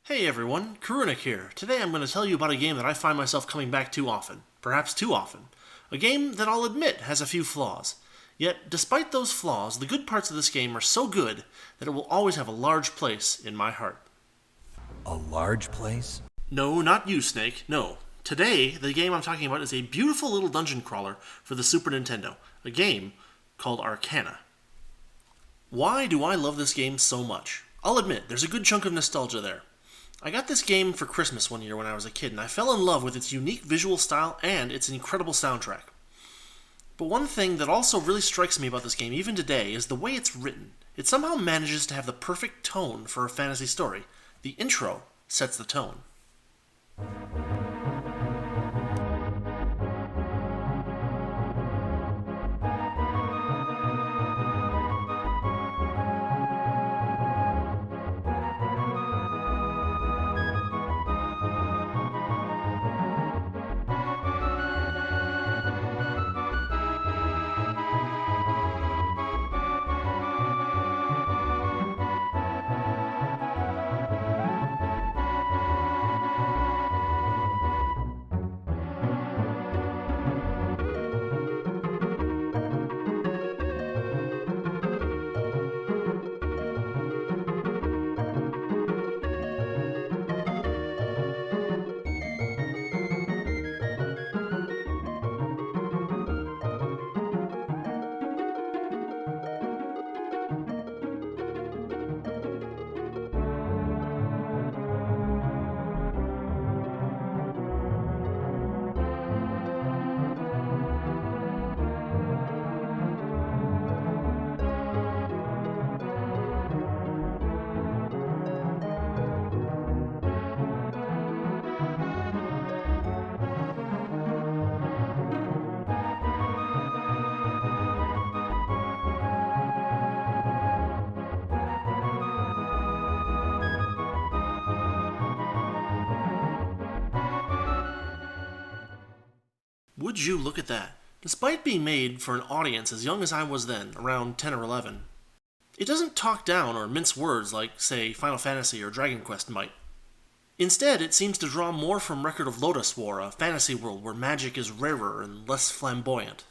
Hey everyone, Karunik here. Today I'm going to tell you about a game that I find myself coming back to often. Perhaps too often. A game that I'll admit has a few flaws. Yet, despite those flaws, the good parts of this game are so good that it will always have a large place in my heart. A large place? No, not you, Snake. No. Today, the game I'm talking about is a beautiful little dungeon crawler for the Super Nintendo. A game called Arcana. Why do I love this game so much? I'll admit, there's a good chunk of nostalgia there. I got this game for Christmas one year when I was a kid, and I fell in love with its unique visual style and its incredible soundtrack. But one thing that also really strikes me about this game, even today, is the way it's written. It somehow manages to have the perfect tone for a fantasy story. The intro sets the tone. Would you look at that? Despite being made for an audience as young as I was then, around 10 or 11, it doesn't talk down or mince words like, say, Final Fantasy or Dragon Quest might. Instead, it seems to draw more from Record of Lodoss War, a fantasy world where magic is rarer and less flamboyant.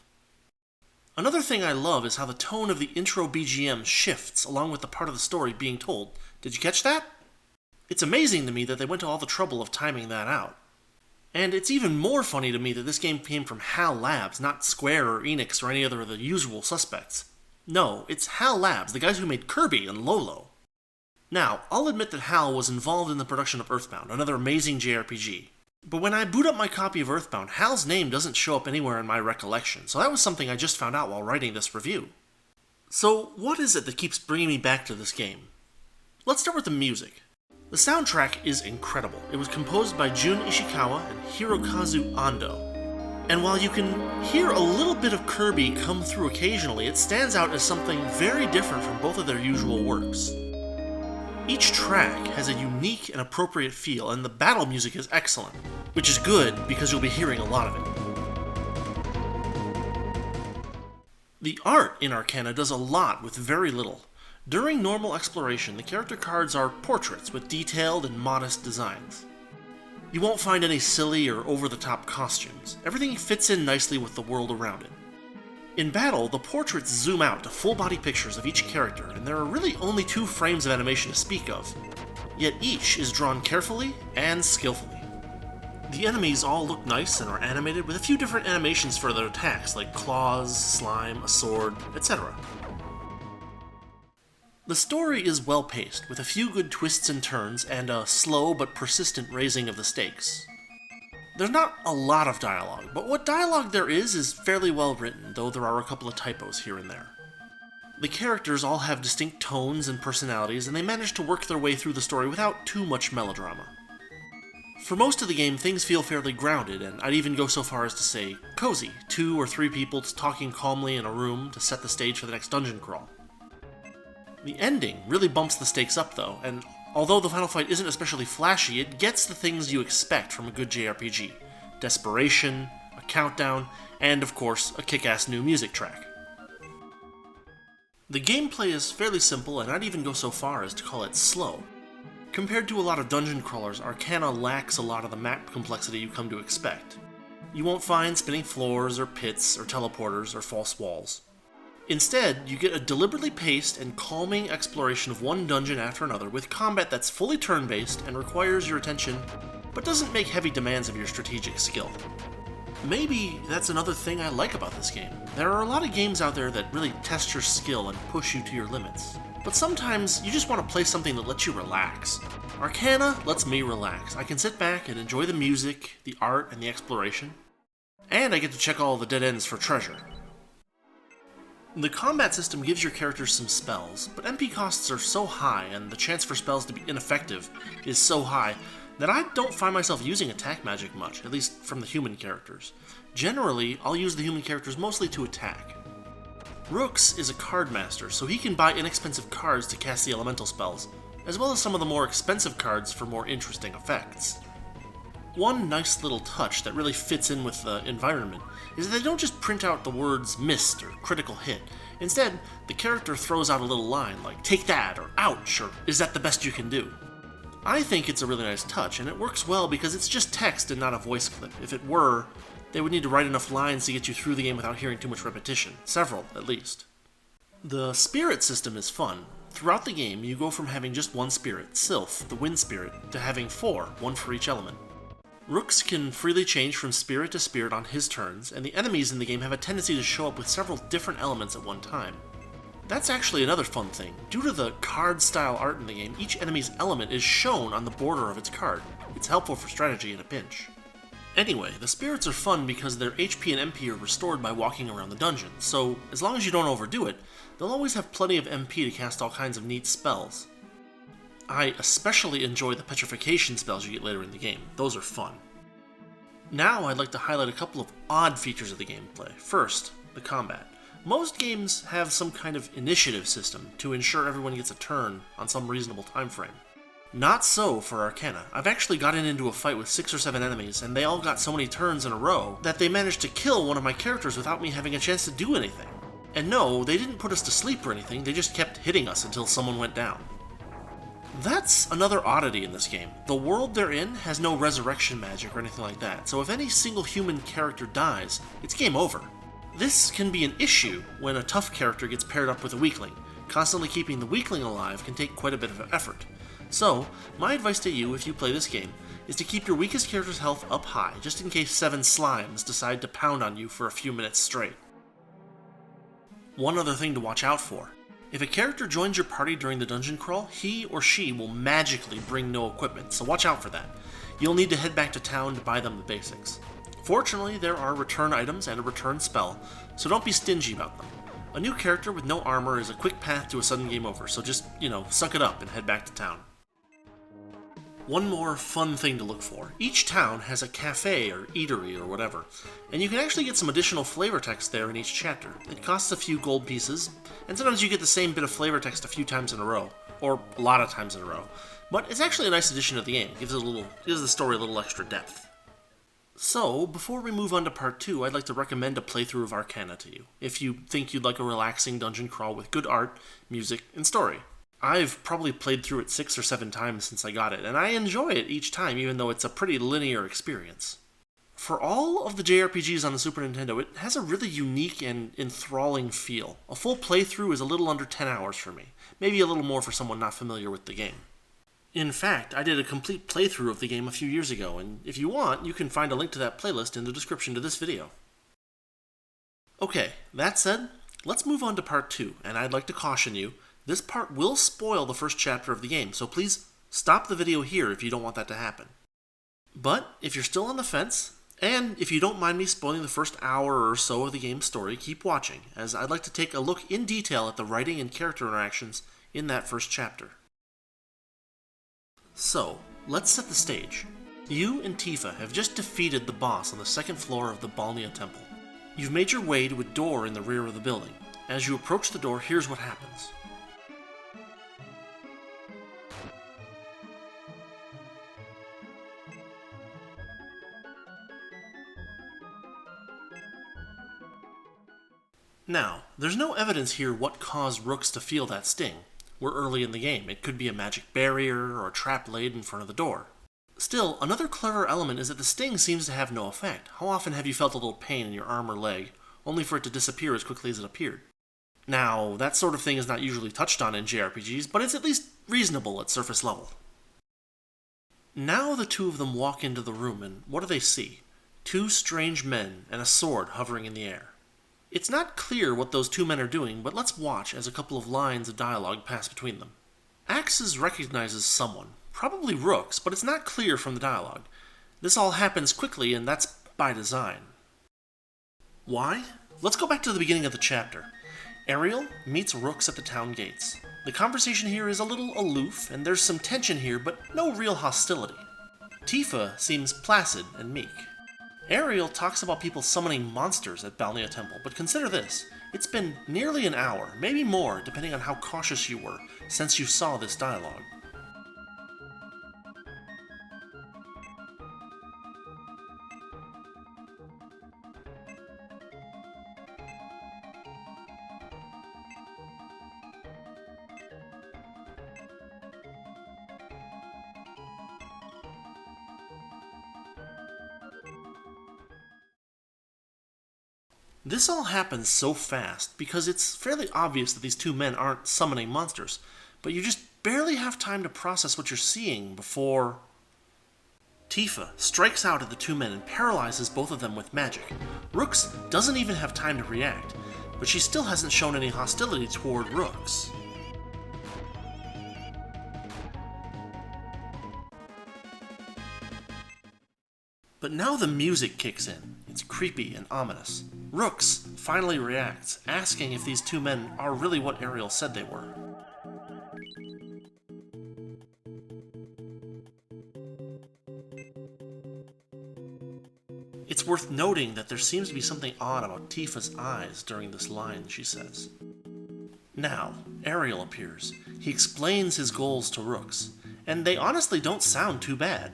Another thing I love is how the tone of the intro BGM shifts along with the part of the story being told. Did you catch that? It's amazing to me that they went to all the trouble of timing that out. And it's even more funny to me that this game came from HAL Labs, not Square or Enix or any other of the usual suspects. No, it's HAL Labs, the guys who made Kirby and Lolo. Now, I'll admit that HAL was involved in the production of Earthbound, another amazing JRPG. But when I boot up my copy of Earthbound, HAL's name doesn't show up anywhere in my recollection, so that was something I just found out while writing this review. So, what is it that keeps bringing me back to this game? Let's start with the music. The soundtrack is incredible. It was composed by Jun Ishikawa and Hirokazu Ando. And while you can hear a little bit of Kirby come through occasionally, it stands out as something very different from both of their usual works. Each track has a unique and appropriate feel, and the battle music is excellent, which is good because you'll be hearing a lot of it. The art in Arcana does a lot with very little. During normal exploration, the character cards are portraits with detailed and modest designs. You won't find any silly or over-the-top costumes. Everything fits in nicely with the world around it. In battle, the portraits zoom out to full-body pictures of each character, and there are really only 2 frames of animation to speak of. Yet each is drawn carefully and skillfully. The enemies all look nice and are animated with a few different animations for their attacks, like claws, slime, a sword, etc. The story is well-paced, with a few good twists and turns, and a slow but persistent raising of the stakes. There's not a lot of dialogue, but what dialogue there is fairly well written, though there are a couple of typos here and there. The characters all have distinct tones and personalities, and they manage to work their way through the story without too much melodrama. For most of the game, things feel fairly grounded, and I'd even go so far as to say cozy, 2 or 3 people talking calmly in a room to set the stage for the next dungeon crawl. The ending really bumps the stakes up though, and although the final fight isn't especially flashy, it gets the things you expect from a good JRPG. Desperation, a countdown, and of course, a kick-ass new music track. The gameplay is fairly simple, and I'd even go so far as to call it slow. Compared to a lot of dungeon crawlers, Arcana lacks a lot of the map complexity you come to expect. You won't find spinning floors or pits or teleporters or false walls. Instead, you get a deliberately paced and calming exploration of one dungeon after another with combat that's fully turn-based and requires your attention, but doesn't make heavy demands of your strategic skill. Maybe that's another thing I like about this game. There are a lot of games out there that really test your skill and push you to your limits. But sometimes you just want to play something that lets you relax. Arcana lets me relax. I can sit back and enjoy the music, the art, and the exploration. And I get to check all the dead ends for treasure. The combat system gives your characters some spells, but MP costs are so high and the chance for spells to be ineffective is so high that I don't find myself using attack magic much, at least from the human characters. Generally, I'll use the human characters mostly to attack. Rooks is a card master, so he can buy inexpensive cards to cast the elemental spells, as well as some of the more expensive cards for more interesting effects. One nice little touch that really fits in with the environment is that they don't just print out the words missed or critical hit. Instead, the character throws out a little line like, take that, or ouch, or is that the best you can do? I think it's a really nice touch, and it works well because it's just text and not a voice clip. If it were, they would need to write enough lines to get you through the game without hearing too much repetition. Several, at least. The spirit system is fun. Throughout the game, you go from having just one spirit, Sylph, the wind spirit, to having 4, one for each element. Rooks can freely change from spirit to spirit on his turns, and the enemies in the game have a tendency to show up with several different elements at one time. That's actually another fun thing. Due to the card-style art in the game, each enemy's element is shown on the border of its card. It's helpful for strategy in a pinch. Anyway, the spirits are fun because their HP and MP are restored by walking around the dungeon, so as long as you don't overdo it, they'll always have plenty of MP to cast all kinds of neat spells. I especially enjoy the petrification spells you get later in the game. Those are fun. Now I'd like to highlight a couple of odd features of the gameplay. First, the combat. Most games have some kind of initiative system to ensure everyone gets a turn on some reasonable time frame. Not so for Arcana. I've actually gotten into a fight with 6 or 7 enemies, and they all got so many turns in a row that they managed to kill one of my characters without me having a chance to do anything. And no, they didn't put us to sleep or anything, they just kept hitting us until someone went down. That's another oddity in this game. The world they're in has no resurrection magic or anything like that, so if any single human character dies, it's game over. This can be an issue when a tough character gets paired up with a weakling. Constantly keeping the weakling alive can take quite a bit of effort. So, my advice to you if you play this game is to keep your weakest character's health up high, just in case 7 slimes decide to pound on you for a few minutes straight. One other thing to watch out for. If a character joins your party during the dungeon crawl, he or she will magically bring no equipment, so watch out for that. You'll need to head back to town to buy them the basics. Fortunately, there are return items and a return spell, so don't be stingy about them. A new character with no armor is a quick path to a sudden game over, so just, suck it up and head back to town. One more fun thing to look for. Each town has a cafe or eatery or whatever, and you can actually get some additional flavor text there in each chapter. It costs a few gold pieces, and sometimes you get the same bit of flavor text a few times in a row, or a lot of times in a row. But it's actually a nice addition to the game. Gives the story a little extra depth. So, before we move on to part 2, I'd like to recommend a playthrough of Arcana to you, if you think you'd like a relaxing dungeon crawl with good art, music, and story. I've probably played through it 6 or 7 times since I got it, and I enjoy it each time, even though it's a pretty linear experience. For all of the JRPGs on the Super Nintendo, it has a really unique and enthralling feel. A full playthrough is a little under 10 hours for me, maybe a little more for someone not familiar with the game. In fact, I did a complete playthrough of the game a few years ago, and if you want, you can find a link to that playlist in the description to this video. Okay, that said, let's move on to part 2, and I'd like to caution you, this part will spoil the first chapter of the game, so please stop the video here if you don't want that to happen. But if you're still on the fence, and if you don't mind me spoiling the first hour or so of the game's story, keep watching, as I'd like to take a look in detail at the writing and character interactions in that first chapter. So, let's set the stage. You and Tifa have just defeated the boss on the 2nd floor of the Balnia Temple. You've made your way to a door in the rear of the building. As you approach the door, here's what happens. Now, there's no evidence here what caused Rooks to feel that sting. We're early in the game. It could be a magic barrier or a trap laid in front of the door. Still, another clever element is that the sting seems to have no effect. How often have you felt a little pain in your arm or leg, only for it to disappear as quickly as it appeared? Now, that sort of thing is not usually touched on in JRPGs, but it's at least reasonable at surface level. Now the two of them walk into the room, and what do they see? Two strange men and a sword hovering in the air. It's not clear what those two men are doing, but let's watch as a couple of lines of dialogue pass between them. Axes recognizes someone, probably Rooks, but it's not clear from the dialogue. This all happens quickly, and that's by design. Why? Let's go back to the beginning of the chapter. Ariel meets Rooks at the town gates. The conversation here is a little aloof, and there's some tension here, but no real hostility. Tifa seems placid and meek. Ariel talks about people summoning monsters at Balnea Temple, but consider this. It's been nearly an hour, maybe more, depending on how cautious you were, since you saw this dialogue. This all happens so fast because it's fairly obvious that these two men aren't summoning monsters, but you just barely have time to process what you're seeing before... Tifa strikes out at the two men and paralyzes both of them with magic. Rooks doesn't even have time to react, but she still hasn't shown any hostility toward Rooks. But now the music kicks in. It's creepy and ominous. Rooks finally reacts, asking if these two men are really what Ariel said they were. It's worth noting that there seems to be something odd about Tifa's eyes during this line she says. Now, Ariel appears. He explains his goals to Rooks, and they honestly don't sound too bad.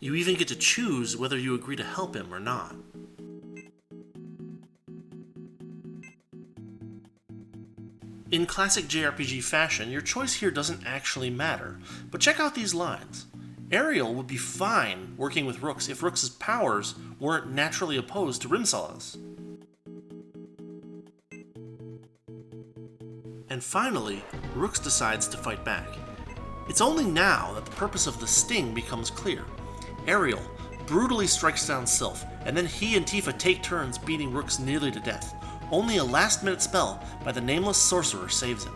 You even get to choose whether you agree to help him or not. In classic JRPG fashion, your choice here doesn't actually matter, but check out these lines. Ariel would be fine working with Rooks if Rooks' powers weren't naturally opposed to Rimsala's. And finally, Rooks decides to fight back. It's only now that the purpose of the sting becomes clear. Ariel brutally strikes down Sylph, and then he and Tifa take turns beating Rooks nearly to death. Only a last-minute spell by the nameless sorcerer saves him.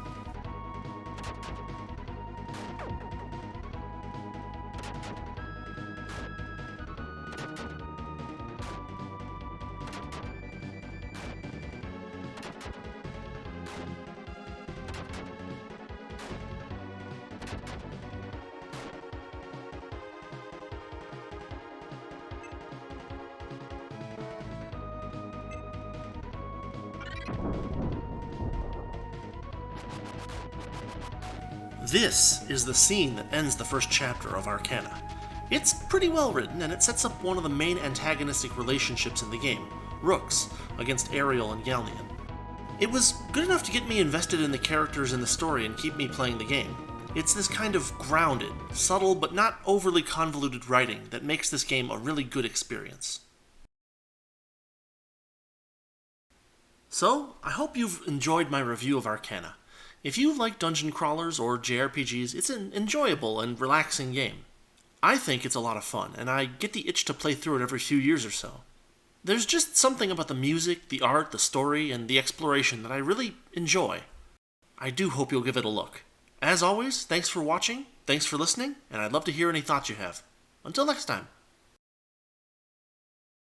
This is the scene that ends the first chapter of Arcana. It's pretty well written, and it sets up one of the main antagonistic relationships in the game, Rooks, against Ariel and Galnean. It was good enough to get me invested in the characters and the story and keep me playing the game. It's this kind of grounded, subtle, but not overly convoluted writing that makes this game a really good experience. So, I hope you've enjoyed my review of Arcana. If you like dungeon crawlers or JRPGs, it's an enjoyable and relaxing game. I think it's a lot of fun, and I get the itch to play through it every few years or so. There's just something about the music, the art, the story, and the exploration that I really enjoy. I do hope you'll give it a look. As always, thanks for watching, thanks for listening, and I'd love to hear any thoughts you have. Until next time.